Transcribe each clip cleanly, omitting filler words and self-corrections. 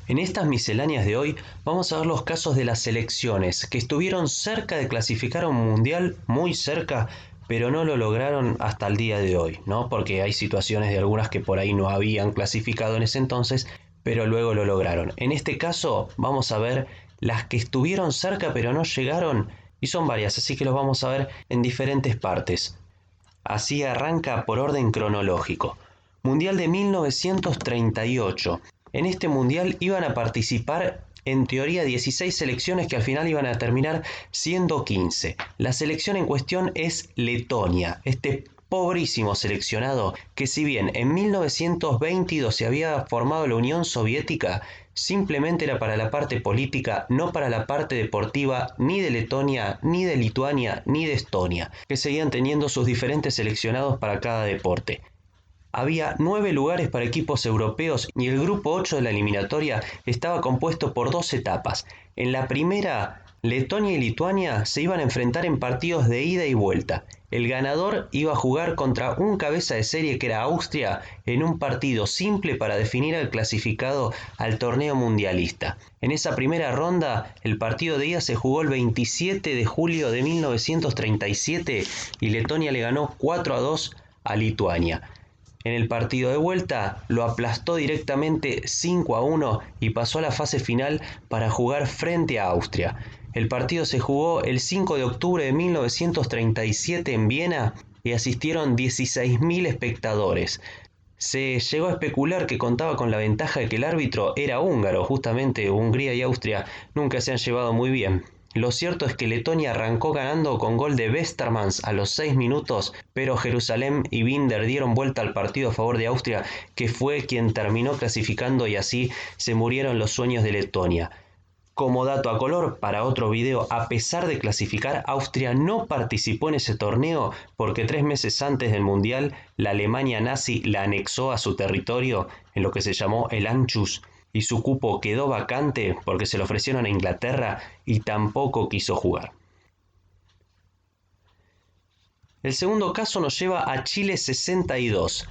En estas misceláneas de hoy vamos a ver los casos de las selecciones que estuvieron cerca de clasificar a un mundial, muy cerca, pero no lo lograron hasta el día de hoy, ¿no? Porque hay situaciones de algunas que por ahí no habían clasificado en ese entonces, pero luego lo lograron. En este caso vamos a ver las que estuvieron cerca pero no llegaron, y son varias, así que los vamos a ver en diferentes partes. Así arranca por orden cronológico. Mundial de 1938. En este mundial iban a participar en teoría 16 selecciones que al final iban a terminar siendo 15. La selección en cuestión es Letonia, este pobrísimo seleccionado que si bien en 1922 se había formado la Unión Soviética, simplemente era para la parte política, no para la parte deportiva ni de Letonia, ni de Lituania, ni de Estonia, que seguían teniendo sus diferentes seleccionados para cada deporte. Había 9 lugares para equipos europeos y el grupo 8 de la eliminatoria estaba compuesto por 2 etapas. En la primera, Letonia y Lituania se iban a enfrentar en partidos de ida y vuelta. El ganador iba a jugar contra un cabeza de serie que era Austria en un partido simple para definir al clasificado al torneo mundialista. En esa primera ronda, el partido de ida se jugó el 27 de julio de 1937 y Letonia le ganó 4-2 a Lituania. En el partido de vuelta lo aplastó directamente 5-1 y pasó a la fase final para jugar frente a Austria. El partido se jugó el 5 de octubre de 1937 en Viena y asistieron 16.000 espectadores. Se llegó a especular que contaba con la ventaja de que el árbitro era húngaro, justamente Hungría y Austria nunca se han llevado muy bien. Lo cierto es que Letonia arrancó ganando con gol de Westermans a los 6 minutos, pero Jerusalén y Binder dieron vuelta al partido a favor de Austria, que fue quien terminó clasificando y así se murieron los sueños de Letonia. Como dato a color, para otro video, a pesar de clasificar, Austria no participó en ese torneo porque 3 meses antes del Mundial, la Alemania nazi la anexó a su territorio en lo que se llamó el Anschluss, y su cupo quedó vacante porque se lo ofrecieron a Inglaterra y tampoco quiso jugar. El segundo caso nos lleva a Chile 62.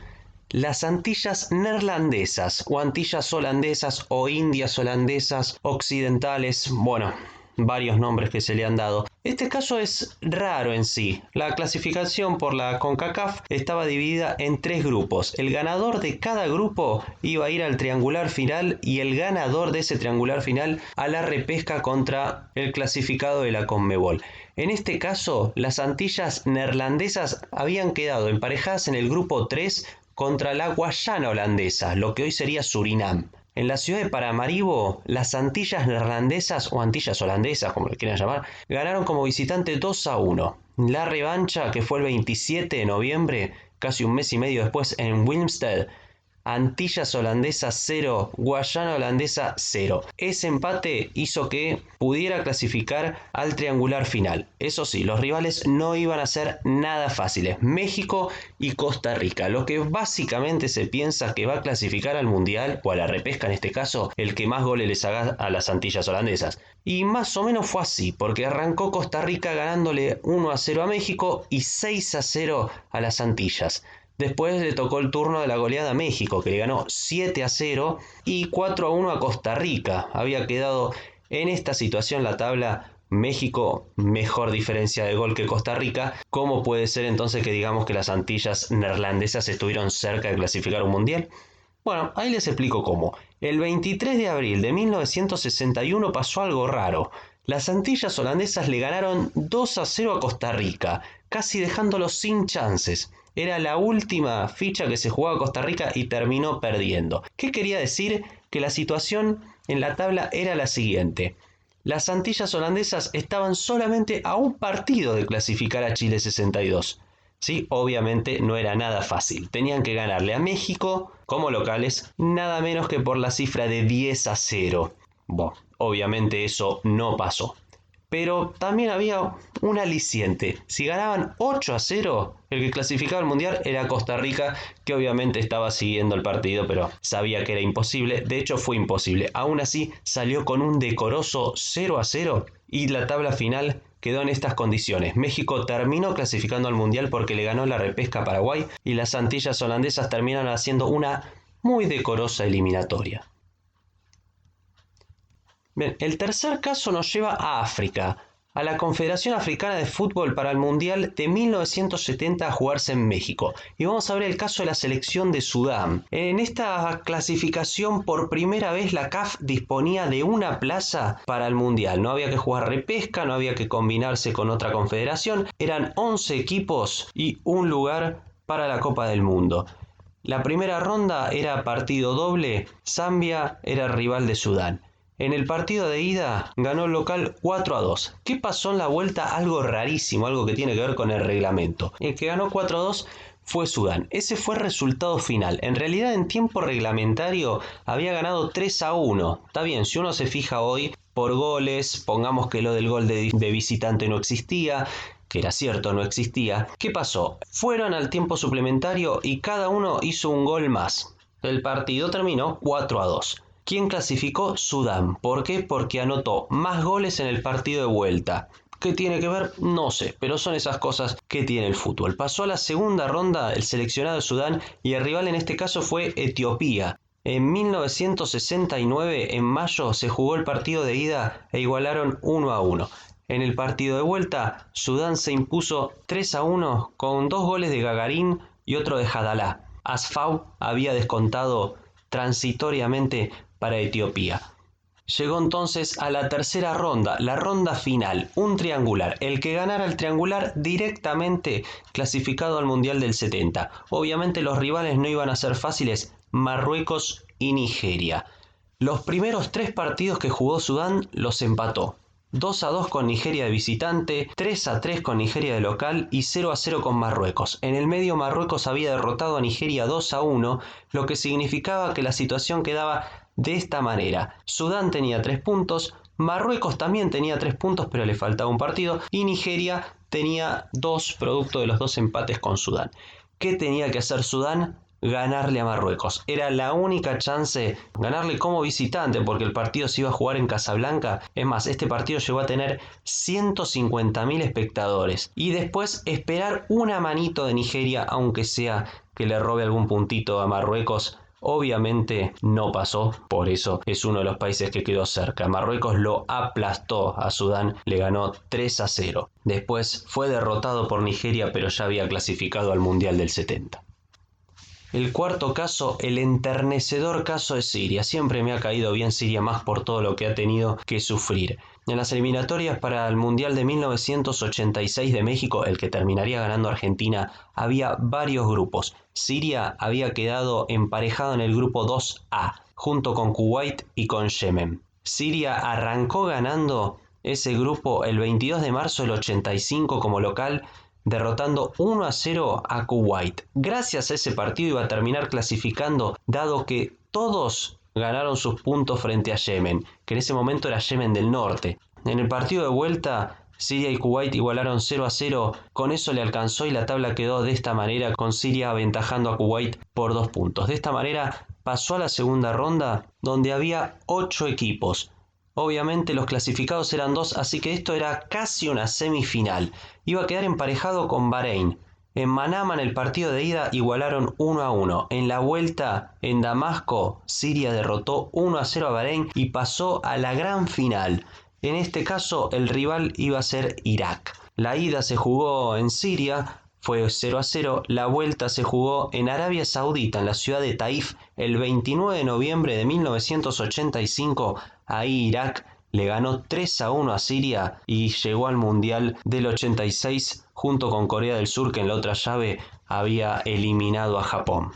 Las Antillas neerlandesas o Antillas holandesas o Indias holandesas occidentales, bueno, varios nombres que se le han dado. Este caso es raro en sí. La clasificación por la CONCACAF estaba dividida en 3 grupos. El ganador de cada grupo iba a ir al triangular final y el ganador de ese triangular final a la repesca contra el clasificado de la CONMEBOL. En este caso, las Antillas neerlandesas habían quedado emparejadas en el grupo 3 contra la Guayana holandesa, lo que hoy sería Surinam. En la ciudad de Paramaribo, las Antillas neerlandesas o Antillas holandesas, como lo quieran llamar, ganaron como visitante 2-1. La revancha, que fue el 27 de noviembre, casi un mes y medio después en Willemstad, Antillas holandesas 0, Guayana holandesa 0. Ese empate hizo que pudiera clasificar al triangular final. Eso sí, los rivales no iban a ser nada fáciles. México y Costa Rica. Lo que básicamente se piensa que va a clasificar al Mundial, o a la repesca en este caso, el que más goles les haga a las Antillas holandesas. Y más o menos fue así, porque arrancó Costa Rica ganándole 1-0 a México y 6-0 a las Antillas. Después le tocó el turno de la goleada a México, que le ganó 7-0 y 4-1 a Costa Rica. Había quedado en esta situación la tabla México, mejor diferencia de gol que Costa Rica. ¿Cómo puede ser entonces que digamos que las Antillas neerlandesas estuvieron cerca de clasificar un mundial? Bueno, ahí les explico cómo. El 23 de abril de 1961 pasó algo raro. Las Antillas holandesas le ganaron 2-0 a Costa Rica, casi dejándolos sin chances. Era la última ficha que se jugaba Costa Rica y terminó perdiendo. ¿Qué quería decir? Que la situación en la tabla era la siguiente. Las Antillas holandesas estaban solamente a un partido de clasificar a Chile 62. Sí, obviamente no era nada fácil. Tenían que ganarle a México como locales nada menos que por la cifra de 10-0. Bueno, obviamente eso no pasó. Pero también había un aliciente. Si ganaban 8-0, el que clasificaba al Mundial era Costa Rica, que obviamente estaba siguiendo el partido, pero sabía que era imposible. De hecho, fue imposible. Aún así, salió con un decoroso 0-0 y la tabla final quedó en estas condiciones. México terminó clasificando al Mundial porque le ganó la repesca a Paraguay y las Antillas holandesas terminaron haciendo una muy decorosa eliminatoria. Bien, el tercer caso nos lleva a África, a la Confederación Africana de Fútbol para el Mundial de 1970 a jugarse en México. Y vamos a ver el caso de la selección de Sudán. En esta clasificación por primera vez la CAF disponía de una plaza para el Mundial. No había que jugar repesca, no había que combinarse con otra confederación. Eran 11 equipos y un lugar para la Copa del Mundo. La primera ronda era partido doble, Zambia era rival de Sudán. En el partido de ida ganó el local 4-2. ¿Qué pasó en la vuelta? Algo rarísimo, algo que tiene que ver con el reglamento. El que ganó 4-2 fue Sudán. Ese fue el resultado final. En realidad en tiempo reglamentario había ganado 3-1. Está bien, si uno se fija hoy por goles, pongamos que lo del gol de visitante no existía, que era cierto, no existía. ¿Qué pasó? Fueron al tiempo suplementario y cada uno hizo un gol más. El partido terminó 4-2. ¿Quién clasificó? Sudán. ¿Por qué? Porque anotó más goles en el partido de vuelta. ¿Qué tiene que ver? No sé, pero son esas cosas que tiene el fútbol. Pasó a la segunda ronda el seleccionado de Sudán y el rival en este caso fue Etiopía. En 1969, en mayo, se jugó el partido de ida e igualaron 1-1. En el partido de vuelta, Sudán se impuso 3-1 con 2 goles de Gagarin y otro de Jadalá. Asfau había descontado transitoriamente para Etiopía. Llegó entonces a la tercera ronda, la ronda final, un triangular. El que ganara el triangular directamente clasificado al Mundial del 70. Obviamente los rivales no iban a ser fáciles, Marruecos y Nigeria. Los primeros 3 partidos que jugó Sudán los empató. 2-2 con Nigeria de visitante, 3-3 con Nigeria de local y 0-0 con Marruecos. En el medio Marruecos había derrotado a Nigeria 2-1, lo que significaba que la situación quedaba de esta manera. Sudán tenía 3 puntos, Marruecos también tenía 3 puntos pero le faltaba un partido y Nigeria tenía 2 producto de los 2 empates con Sudán. ¿Qué tenía que hacer Sudán? Ganarle a Marruecos. Era la única chance ganarle como visitante porque el partido se iba a jugar en Casablanca. Es más, este partido llegó a tener 150.000 espectadores. Y después esperar una manito de Nigeria, aunque sea que le robe algún puntito a Marruecos. Obviamente no pasó, por eso es uno de los países que quedó cerca. Marruecos lo aplastó a Sudán, le ganó 3-0. Después fue derrotado por Nigeria, pero ya había clasificado al Mundial del 70. El cuarto caso, el enternecedor caso de Siria. Siempre me ha caído bien Siria, más por todo lo que ha tenido que sufrir. En las eliminatorias para el Mundial de 1986 de México, el que terminaría ganando Argentina, había varios grupos. Siria había quedado emparejado en el grupo 2A, junto con Kuwait y con Yemen. Siria arrancó ganando ese grupo el 22 de marzo del 85 como local, derrotando 1-0 a Kuwait. Gracias a ese partido iba a terminar clasificando, dado que todos ganaron sus puntos frente a Yemen, que en ese momento era Yemen del Norte. En el partido de vuelta, Siria y Kuwait igualaron 0-0, con eso le alcanzó y la tabla quedó de esta manera, con Siria aventajando a Kuwait por 2 puntos. De esta manera pasó a la segunda ronda, donde había 8 equipos. Obviamente los clasificados eran 2, así que esto era casi una semifinal. Iba a quedar emparejado con Bahrein. En Manama, en el partido de ida, igualaron 1-1. En la vuelta, en Damasco, Siria derrotó 1-0 a Bahrein y pasó a la gran final. En este caso, el rival iba a ser Irak. La ida se jugó en Siria, fue 0-0. La vuelta se jugó en Arabia Saudita, en la ciudad de Taif, el 29 de noviembre de 1985. Ahí Irak le ganó 3-1 a Siria y llegó al Mundial del 86 junto con Corea del Sur, que en la otra llave había eliminado a Japón.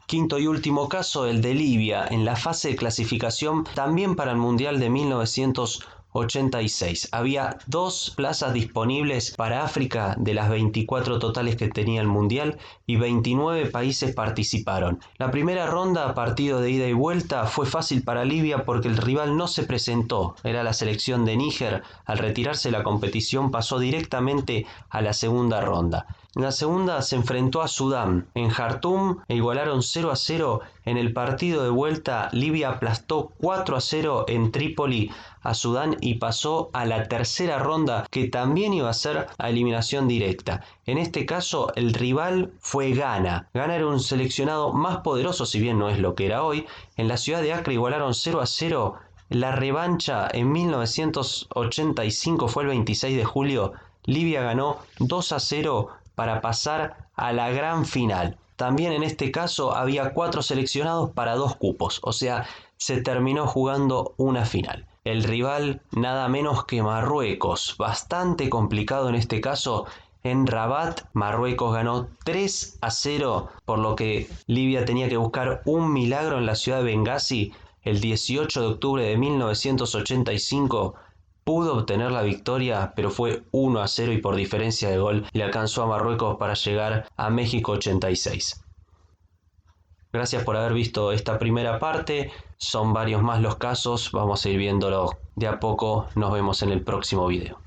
Quinto y último caso, el de Libia, en la fase de clasificación también para el Mundial de 1986. Había 2 plazas disponibles para África de las 24 totales que tenía el Mundial y 29 países participaron. La primera ronda, partido de ida y vuelta, fue fácil para Libia porque el rival no se presentó. Era la selección de Níger. Al retirarse la competición pasó directamente a la segunda ronda. En la segunda se enfrentó a Sudán en Jartum e igualaron 0-0. En el partido de vuelta, Libia aplastó 4-0 en Trípoli a Sudán y pasó a la tercera ronda, que también iba a ser a eliminación directa. En este caso, el rival fue Ghana. Ghana era un seleccionado más poderoso, si bien no es lo que era hoy. En la ciudad de Accra igualaron 0-0 La revancha en 1985 fue el 26 de julio. Libia ganó 2-0 para pasar a la gran final. También en este caso había 4 seleccionados para 2 cupos, o sea, se terminó jugando una final. El rival nada menos que Marruecos, bastante complicado en este caso. En Rabat, Marruecos ganó 3-0, por lo que Libia tenía que buscar un milagro en la ciudad de Bengasi. El 18 de octubre de 1985 pudo obtener la victoria, pero fue 1-0 y por diferencia de gol le alcanzó a Marruecos para llegar a México 86. Gracias por haber visto esta primera parte. Son varios más los casos. Vamos a ir viéndolo de a poco. Nos vemos en el próximo video.